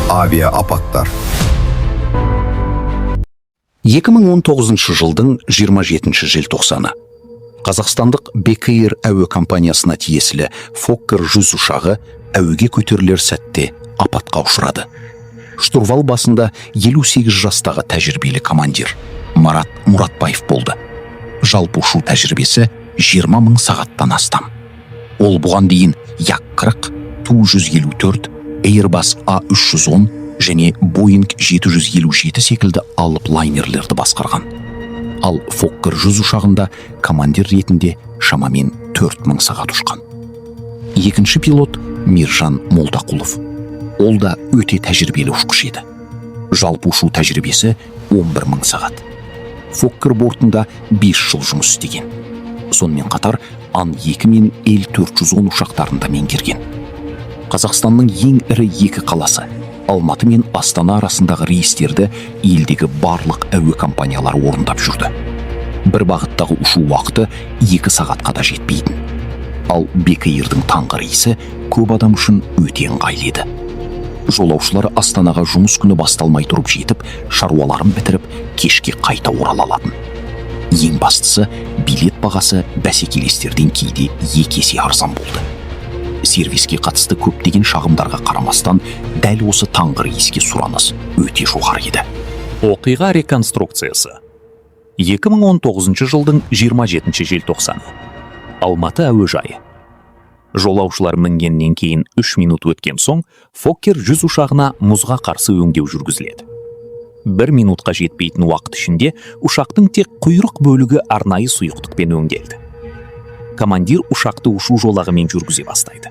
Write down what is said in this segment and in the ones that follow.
Авиаапаттар. 2019 жылдың 27 желтоқсаны. Қазақстандық БКР әуе компаниясына тиесілі Фоккер 100 ұшағы әуеге көтерілер сәтте апатқа ұшырады. Штурвал басында 58 жастағы тәжірибелі командир Марат Мұратбаев болды. Жалпы ұшу тәжірибесі 20 000 сағаттан астам. Ол бұған дейін Як-40, Ту-154, Airbus A310 және Boeing 757 секілді алып лайнерлерді басқарған. Ал Фоккер 100 ұшағында командир ретінде шамамен 4000 сағат ұшқан. Екінші пилот Миржан Молдақұлов. Ол да өте тәжірибелі ұшқыш еді. Жалпы ұшу тәжірибесі 11 000 сағат. Фоккер бортында 5 жыл жұмыс істеген. Сонымен қатар Ан-2 мен Л-410 ұшақтарында меңгерген. Қазақстанның ең ірі екі қаласы Алматы мен Астана арасындағы рейстерді елдегі барлық әуе компаниялары орындап жүрді. Бір бағыттағы ұшу уақыты 2 сағатқа да жетпейтін. Ал БКР-дің таңғы рейсі көп адам үшін өте ыңғайлы еді. Жолаушылар Астанаға жұмыс күні басталмай тұрып жетіп, шаруаларын бітіріп, кешке қайта орала алатын. Ең бастысы, билет бағасы бәсекелестерден кейде 2 есе арзан болды. Сервиске қатысты көптеген шағымдарға қарамастан, дәл осы таңғы рейске сұраныс өте жоғары еді. Оқиға реконструкциясы. 2019 жылдың 27 желтоқсаны. Алматы әуежайы. Жолаушылар мінгеннен кейін 3 минут өткен соң Фоккер 100 ұшағына мұзға қарсы өңдеу жүргізіледі. 1 минутқа жетпейтін уақыт ішінде ұшақтың тек құйрық бөлігі арнайы сұйықтықпен өңделді. Командир ұшақты ұшу жолағымен жүргізе бастайды.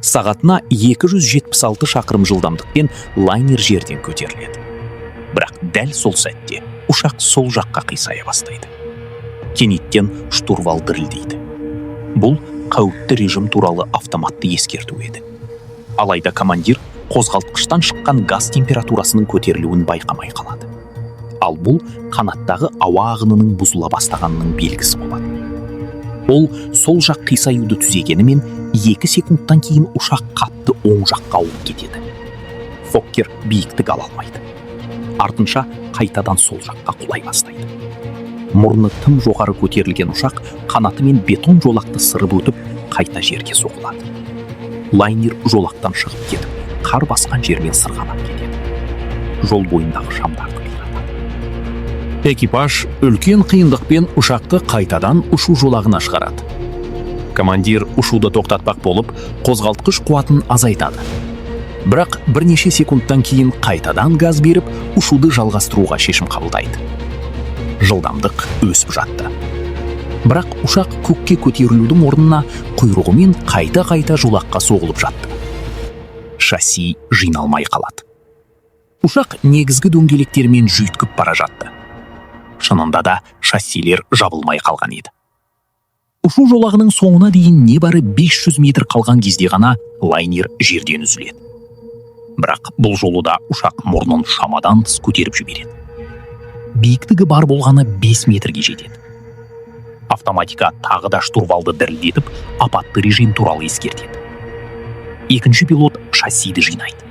Сағатына 276 шақырым жылдамдықпен лайнер жерден көтеріледі. Бірақ дәл сол сәтте ұшақ сол жаққа қисая бастайды. Кенеттен штурвал дірілдейді. Бұл қауіпті режим туралы автоматты ескерту еді. Алайда командир қозғалтқыштан шыққан газ температурасының көтерілуін байқамай қалады. Ал бұл қанаттағы ауа ағынының бұзыла бастағанының белгісі болады. Ол сол жақ қисаюды түзегенімен 2 секундтан кейін ұшақ қатты оң жаққа ауып кетеді. Фоккер биіктік ала алмайды. Артынша қайтадан сол жаққа құлай бастайды. Мұрны тым жоғары көтерілген ұшақ қанаты мен бетон жолақты сырып өтіп, қайта жерге соғылады. Лайнер жолақтан шығып кетіп, қар басқан жермен сырғанап кетеді. Жол бойындағы шамдарды қиратады. Экипаж үлкен қиындықпен ұшақты қайтадан ұшу жолағына шығарады. Командир ұшуды тоқтатпақ болып, қозғалтқыш қуатын азайтады. Бірақ бірнеше секундтан кейін қайтадан газ беріп, ұшуды жалғастыруға шешім қабылдайды. Жылдамдық өсіп жатты. Бірақ ұшақ көкке көтерілудің орнына құйрығымен қайта-қайта жолаққа соғылып жатты. Шасси жиналмай қалады. Ұшақ негізгі дөңгелектермен жүйткіп бара жатты. Шынында да шассилер жабылмай қалған еді. Ұшу жолағының соңына дейін небары 500 метр қалған кезде ғана лайнер жерден үзіледі. Бірақ бұл жолы да ұшақ мұрнын шамадан тыс көтеріп жібереді. Биіктігі бар болғаны 5 метрге жетеді. Автоматика тағы да штурвалды дірілдетіп, апатты режим туралы ескертеді. Екінші пилот шассиді жинайды.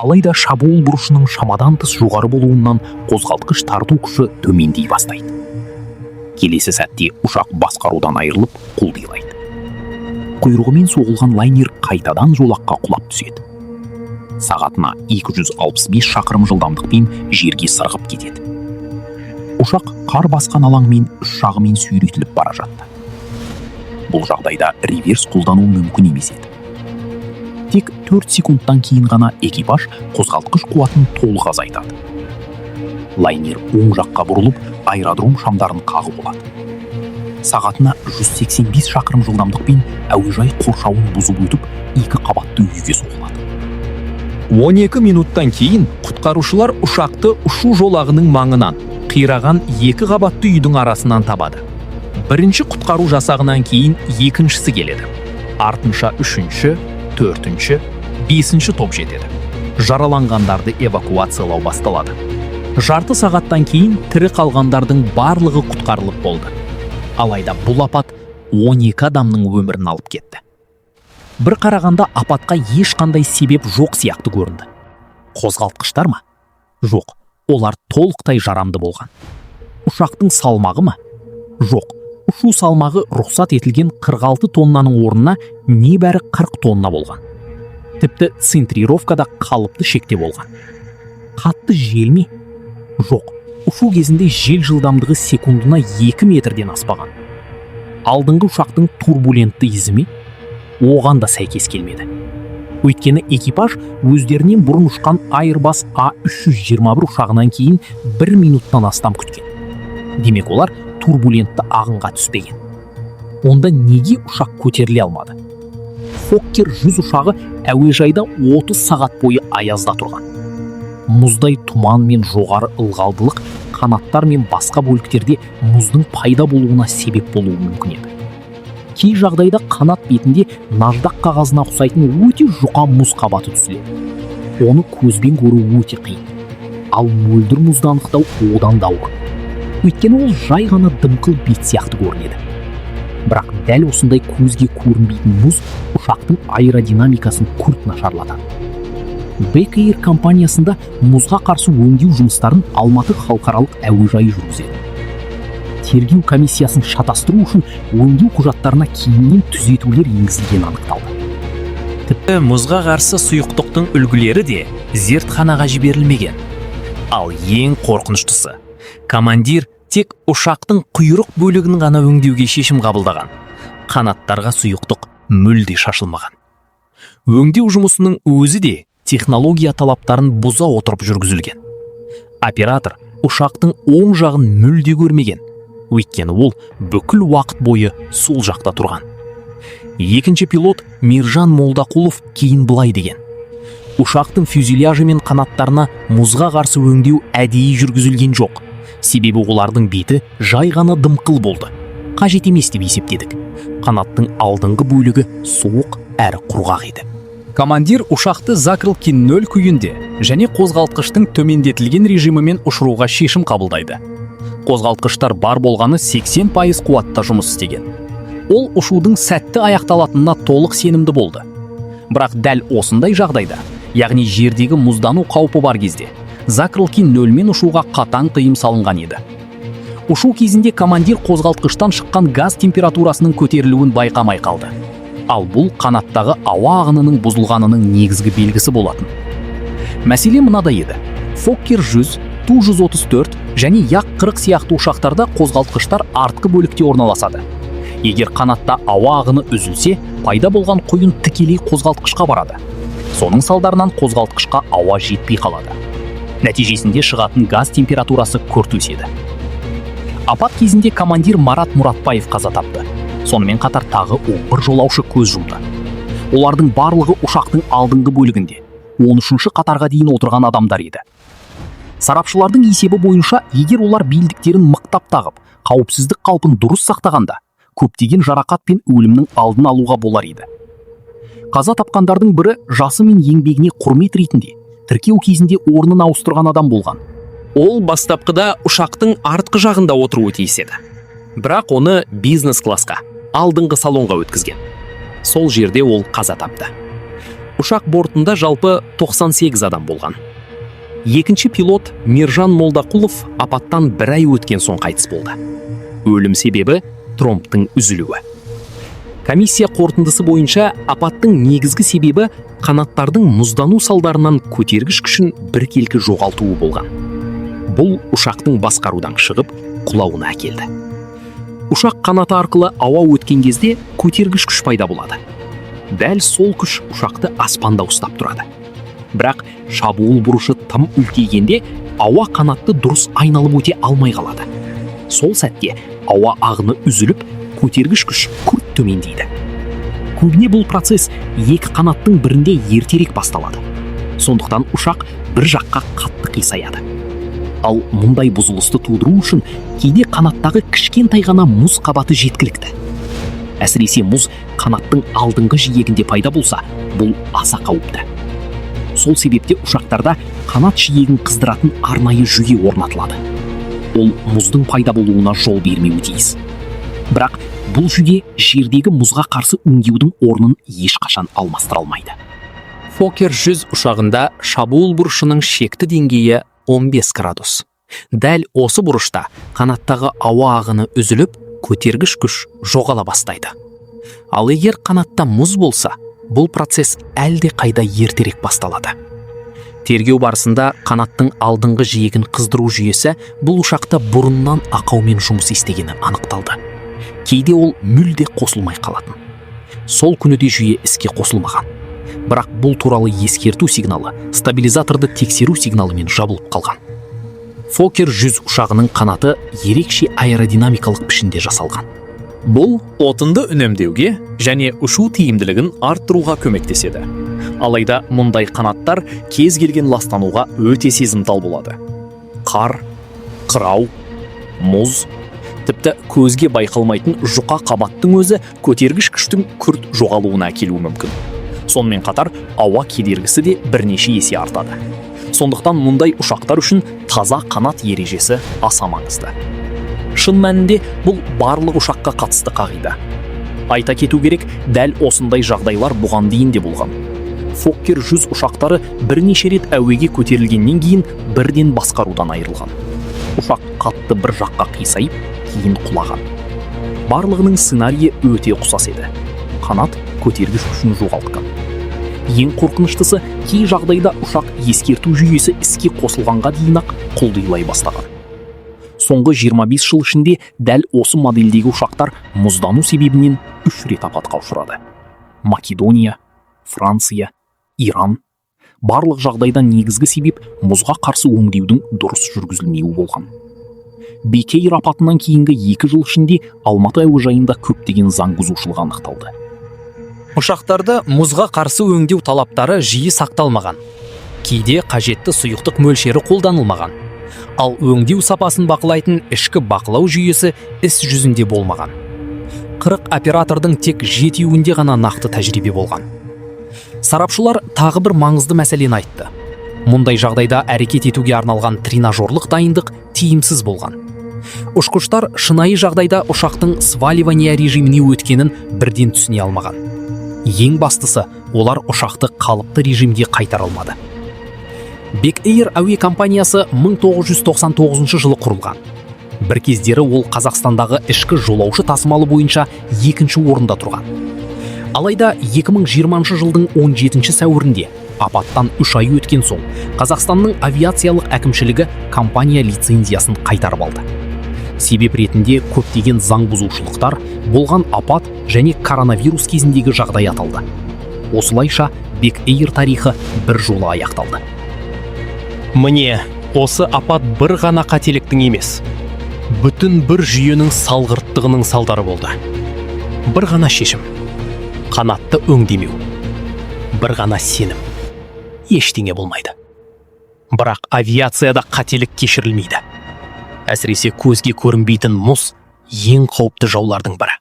Алайда шабуыл бұрышының шамадан тыс жоғары болуынан қозғалтқыш тарту күші төмендей бастайды. Келесі сәтте ұшақ басқарудан айырылып, құлдилайды. Құйрығымен соғылған лайнер қайтадан жолаққа құлап түседі. Сағатына 265 шақырым жылдамдықпен жерге сырғып кетеді. Ұшақ қар басқан алаңмен үш жағымен сүйретіліп бара жатты. Бұл жағдайда реверс қолдану мүмкін емес еді. Тек 4 секундтан кейін ғана экипаж қозғалтқыш қуатын толық азайтады. Лайнер оң жаққа бұрылып, аэродром шамдарын қағып болады. Сағатына 185 шақырым жылдамдықпен әуежай қоршауын бұзып өтіп, 2 қабатты үйге соғылады. 12 минуттан кейін құтқарушылар ұшақты ұшу жолағының маңынан қираған 2 қабатты үйдің арасынан табады. Бірінші құтқару жасағынан кейін екіншісі келеді. Артынша 3-ші, 4-ші, 5-ші топ жетеді. Жараланғандарды эвакуациялау басталады. Жарты сағаттан кейін тірі қалғандардың барлығы құтқарылып болды. Алайда бұл апат 12 адамның өмірін алып кетті. Бір қарағанда апатқа ешқандай себеп жоқ сияқты көрінді. Қозғалтқыштар ма? Жоқ, олар толықтай жарамды болған. Ұшақтың салмағы ма? Жоқ, ұшу салмағы рұқсат етілген 46 тоннаның орнына небәрі 40 тонна болған. Тіпті центрировкада қалыпты шекте болған. Қатты жел ме? Жоқ, ұшу кезінде жел жылдамдығы секундына 2 метрден аспаған. Алдыңғы ұшақтың турбулентті ізі ме? Оған да сәйкес келмеді. Өйткені экипаж өздерінен бұрын ұшқан Airbus A321 ұшағынан кейін 1 минуттан астам күткен. Демек олар турбулентті ағынға түспеген. Онда неге ұшақ көтеріле алмады? Фоккер 100 ұшағы әуежайда 30 сағат бойы аязда тұрған. Мұздай тұман мен жоғары ылғалдылық қанаттар мен басқа бөліктерде мұздың пайда болуына себеп болуы мүмкін еді. Кей жағдайда қанат бетінде наждақ қағазына ұқсайтын өте жұқа мұз қабаты түзіледі. Оны көзбен көру өте қиын. Ал мөлдір мұзды анықтау одан да ауыр. Өйткені ол жай ғана дымқыл бет сияқты көрінеді. Бірақ дәл осындай көзге көрінбейтін мұз ұшақтың аэродинамикасын күрт нашарлатады. Бек-эйр компаниясында мұзға қарсы өңдеу жұмыстарын Алматы халықаралық әуежайы жүргізеді. Тергеу комиссиясын шатастыру үшін өңдеу құжаттарына кейіннен түзетулер енгізілгені анықталды. Тіпті мұзға қарсы сұйықтықтың үлгілері де зертханаға жіберілмеген. Ал ең қорқыныштысы, командир тек ұшақтың құйрық бөлігін ғана өңдеуге шешім қабылдаған. Қанаттарға сұйықтық мүлде шашылмаған. Өңдеу жұмысының өзі де технология талаптарын бұза отырып жүргізілген. Оператор ұшақтың оң жағын мүлде көрмеген. Өйткені ол бүкіл уақыт бойы сол жақта тұрған. Екінші пилот Миржан Молдақұлов кейін былай деген: ұшақтың фюзеляжы мен қанаттарына мұзға қарсы өңдеу әдейі жүргізілген жоқ. Себебі олардың беті жай ғана дымқыл болды. Қажет емес деп есептедік. Қанаттың алдыңғы бөлігі суық әрі құрғақ еді. Командир ұшақты закрылки 0 күйінде және қозғалтқыштың төмендетілген режимімен ұшыруға шешім қабылдайды. Қозғалтқыштар бар болғаны 80% қуатта жұмыс істеген. Ол ұшудың сәтті аяқталатынына толық сенімді болды. Бірақ дәл осындай жағдайда, яғни жердегі мұздану қаупі бар кезде, закрылки 0-мен ұшуға қатаң тыйым салынған еді. Ұшу кезінде командир қозғалтқыштан шыққан газ температурасының көтерілуін байқамай қалды. Ал бұл қанаттағы ауа ағынының бұзылғанының негізгі белгісі болатын. Мәселе мынада еді: Фоккер 100, Ту-134 және Як-40 сияқты ұшақтарда қозғалтқыштар артқы бөлікте орналасады. Егер қанатта ауа ағыны үзілсе, пайда болған құйын тікелей қозғалтқышқа барады. Соның салдарынан қозғалтқышқа ауа жетпей қалады. Нәтижесінде шығатын газ температурасы күрт өседі. Апат кезінде командир Марат Мұратбаев қаза тапты. Сонымен қатар тағы 11 жолаушы көз жұмды. Олардың барлығы ұшақтың алдыңғы бөлігінде 13-ші қатарға дейін отырған адамдар еді. Сарапшылардың есебі бойынша, егер олар белдіктерін мықтап тағып, қауіпсіздік қалпын дұрыс сақтағанда, көптеген жарақат пен өлімнің алдын алуға болар еді. Қаза тапқандардың бірі жасы мен еңбегіне құрмет ретінде тіркеу кезінде орнын ауыстырған адам болған. Ол бастапқыда ұшақтың артқы жағында отыруы тиіс еді. Бірақ оны бизнес-классқа, алдыңғы салонға өткізген. Сол жерде ол қаза тапты. Ұшақ бортында жалпы 98 адам болған. Екінші пилот Миржан Молдақұлов апаттан 1 ай өткен соң қайтыс болды. Өлім себебі тромбтың үзілуі. Комиссия қорытындысы бойынша апаттың негізгі себебі қанаттардың мұздану салдарынан көтергіш күшін біркелкі жоғалтуы болған. Бұл ұшақтың басқарудан шығып, құлауына әкелді. Ұшақ қанаты арқылы ауа өткен кезде көтергіш күш пайда болады. Дәл сол күш ұшақты аспанда ұстап тұрады. Бірақ шабуыл бұрышы тым үлкейгенде ауа қанатты дұрыс айналып өте алмай қалады. Сол сәтте ауа ағыны үзіліп, көтергіш күш күрт төмендейді. Көбіне бұл процесс екі қанаттың бірінде ертерек басталады. Сондықтан ұшақ бір жаққа қатты қисаяды. Ал мұндай бұзылысты тудыру үшін кейде қанаттағы кішкентай ғана мұз қабаты жеткілікті. Әсіресе мұз қанаттың алдыңғы жиегінде пайда болса, бұл аса қауіпті. Сол себепте ұшақтарда қанат жиегін қыздыратын арнайы жүйе орнатылады. Ол мұздың пайда болуына жол бермеуі тиіс. Бірақ бұл жүйе жердегі мұзға қарсы өңдеудің орнын ешқашан алмастыра алмайды. Фоккер 100 ұшағында шабуыл бұрышының шекті деңгейі 15 градус. Дәл осы бұрышта қанаттағы ауа ағыны үзіліп, көтергіш күш жоғала бастайды. Ал егер қанатта мұз болса, бұл процесс әлде қайда ертерек басталады. Тергеу барысында қанаттың алдыңғы жиегін қыздыру жүйесі бұл ұшақта бұрыннан ақаумен жұмыс істегені анықталды. Кейде ол мүлде қосылмай қалатын. Сол күні де жүйе іске қосылмаған. Бірақ бұл туралы ескерту сигналы стабилизаторды тексеру сигналымен жабылып қалған. Фоккер 100 ұшағының қанаты ерекше аэродинамикалық пішінде жасалған. Бұл отынды үнемдеуге және ұшу тиімділігін арттыруға көмектеседі. Алайда мұндай қанаттар кез келген ластануға өте сезімтал болады. Қар, қырау, мұз, тіпті көзге байқалмайтын жұқа қабаттың өзі көтергіш күштің күрт жоғалуына әкелуі мүмкін. Сонымен қатар ауа кедергісі де бірнеше есе артады. Сондықтан мұндай ұшақтар үшін таза қанат ережесі аса маңызды. Шын мәнінде бұл барлық ұшаққа қатысты қағида. Айта кету керек, дәл осындай жағдайлар бұған дейін де болған. Фоккер 100 ұшақтары бірнеше рет әуеге көтерілгеннен кейін бірден басқарудан айырылған. Ұшақ қатты бір жаққа қисайып, кейін құлаған. Барлығының сценарийі өте ұқсас еді. Қанат көтергіш күшін жоғалтқан. Ең қорқыныштысы, кей жағдайда ұшақ ескерту жүйесі іске қосылғанға дейін-ақ құлдилай бастаған. Соңғы 25 жыл ішінде дәл осы модельдегі ұшақтар мұздану себебінен 3 рет апатқа ұшырады. Македония, Франция, Иран. Барлық жағдайда негізгі себеп мұзға қарсы өңдеудің дұрыс жүргізілмеуі болған. Бекейр апатынан кейінгі 2 жыл ішінде Алматы әуежайында көптеген заң бұзушылық анықталды. Ұшақтарды мұзға қарсы өңдеу талаптары жиі сақталмаған. Кейде қажетті сұйықтық мөлшері қолданылмаған. Ал өңдеу сапасын бақылайтын ішкі бақылау жүйесі іс жүзінде болмаған. 40 оператордың тек 7-еуінде ғана нақты тәжірибе болған. Сарапшылар тағы бір маңызды мәселені айтты. Мұндай жағдайда әрекет етуге арналған тренажерлық дайындық тиімсіз болған. Ұшқыштар шынайы жағдайда ұшақтың сваливание режиміне өткенін бірден түсіне алмаған. Ең бастысы, олар ұшақты қалыпты режимге қайтара алмады. Бек-эйр әуе компаниясы 1999 жылы құрылған. Бір кездері ол Қазақстандағы ішкі жолаушы тасымалы бойынша 2-ші орында тұрған. Алайда 2020 жылдың 17 сәуірінде апаттан 3 ай өткен соң Қазақстанның авиациялық әкімшілігі компания лицензиясын қайтарып алды. Себеп ретінде көптеген заң бұзушылықтар, болған апат және коронавирус кезіндегі жағдай аталды. Осылайша Бек-эйр тарихы бір жолы аяқталды. Міне, осы апат бір ғана қателіктің емес, бүтін бір жүйенің салғырттығының салдары болды. Бір ғана шешім, қанатты өңдемеу, бір ғана сенім. Ештеңе болмайды. Бірақ авиацияда қателік кешірілмейді. Әсіресе көзге көрінбейтін мұз ең қауіпті жаулардың бірі.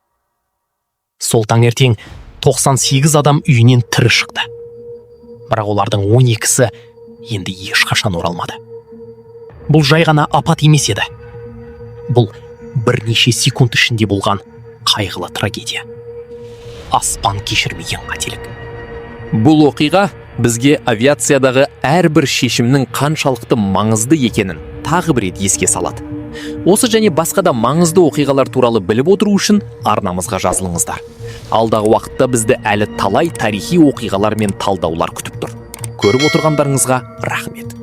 Сол таңертең 98 адам үйінен тірі шықты. Бірақ олардың 12-сі енді ешқашан оралмады. Бұл жай ғана апат емес еді. Бұл бірнеше секунд ішінде болған қайғылы трагедия. Аспан кешірмеген қателік. Бұл оқиға бізге авиациядағы әрбір шешімнің қаншалықты маңызды екенін тағы бір рет еске салады. Осы және басқа да маңызды оқиғалар туралы біліп отыру үшін арнамызға жазылыңыздар. Алдағы уақытта бізді әлі талай тарихи оқиғалар мен талдаулар күтіп тұр. Көріп отырғандарыңызға рахмет.